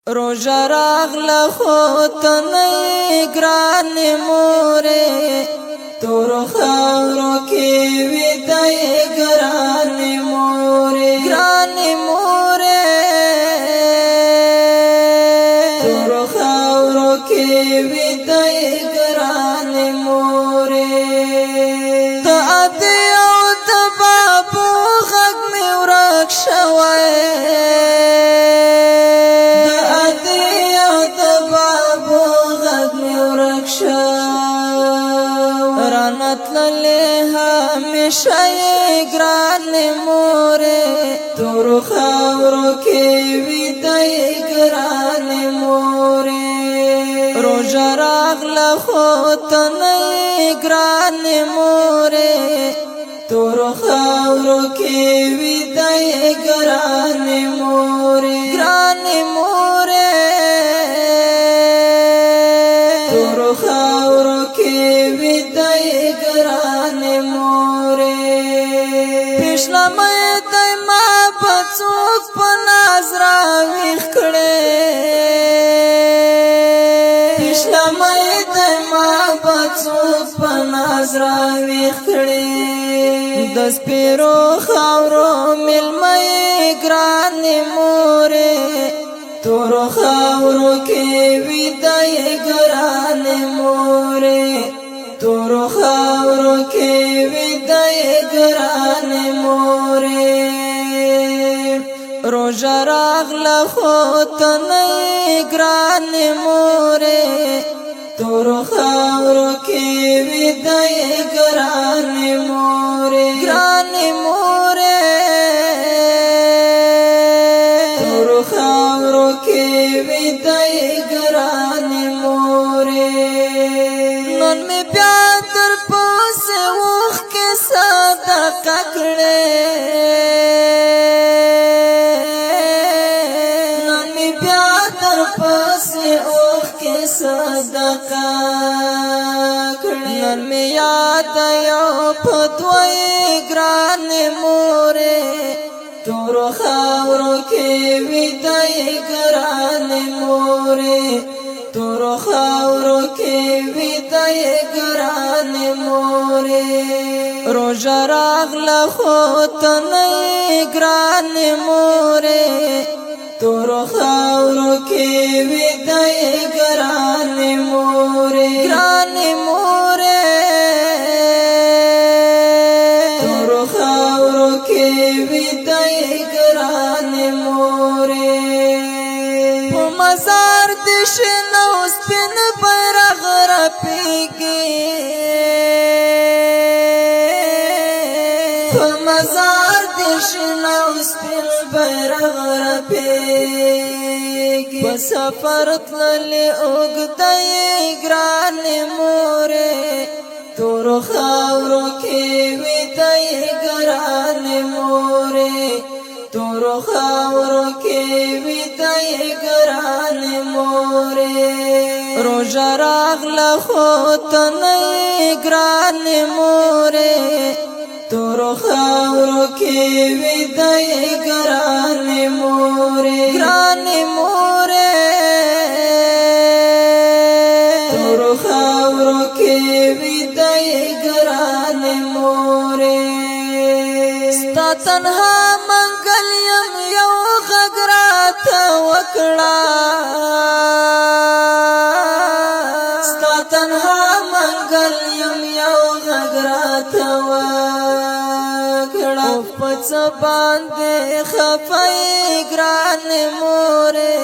روژه راغله خو ته نه ګران مورې تورو خاورو کې ویده ګران مورې ګران مورې تورو خاورو کې ویده ګران مورې ته ادې او د بابو غږ مې ورک شوی همیشه ګران مورې تورو خاورو کې ویده ګران مورې روژه راغله خو ته نه ګران مورې تورو خاورو کې ویده ګران مورې ګران مورې تورو خاورو کې ویده ګران مورې پیشنا مې د ما بڅوک په ناز راویښ کړې پیشنا مې د ما بڅوک په ناز راویښ کړې د سپیرو خاورو مېلمه ګران مورې تورو خاورو کې ویده ګران مورې تورو خاورو کې ویده ګران مورې روژه راغله خو ته نه ګران مورې تورو خاورو کې ویده ګران مورې ګران مورې تورو خاورو کې ویده ګران مورې نن مې بیا در پسې اوښکې صدقه کړې نن مې بیا در پسې اوښکې صدقه کړې نن مې یاد یو په دوی ګران مورې تورو خاورو کې ویده ګران مورې تورو خاورو کې ویده ګران مورې روژه راغله خو ته نه ګران مورې تورو خاورو کې ویده ګران مورې ګران مورې تورو خاورو کې ویده ګران مورې په مزار دې شنه سپین بیرغ رپیږي په مزار دې شنه سپین بیرغ رپیږي په سفر تللې اوږده ګران مورې تورو خاورو کې ویده ګران مورې تورو خاورو کې ویده ګران مورې روژه راغله خو ته نه ګران مورې تورو خاورو کې ویده ګران مورې ګران مورې تورو خاورو کې ویده ګران مورې ستا تنها منګل یم یو غږ راته وکړه ستا تنها منګل یم یو غږ راته وکړه په څه باندې خفه ګران مورې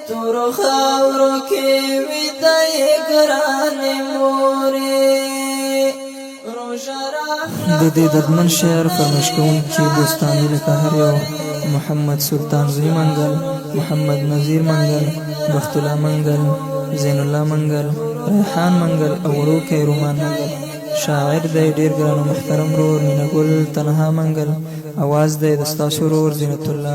تورو خاورو کې ویده ګران مورې د دې دردمن شعر فرمایش کوونکي بوستاني لکه هر یو محمد سلطان زوی منګل محمد نذیر منګل بخت الله منګل زین الله منګل ریحان منګل او وړوکی رومان منګل شاعر دی ډیر ګران او محترم ورور مینه ګل تنها منګل اواز دی د ستاسو ورور زینت الله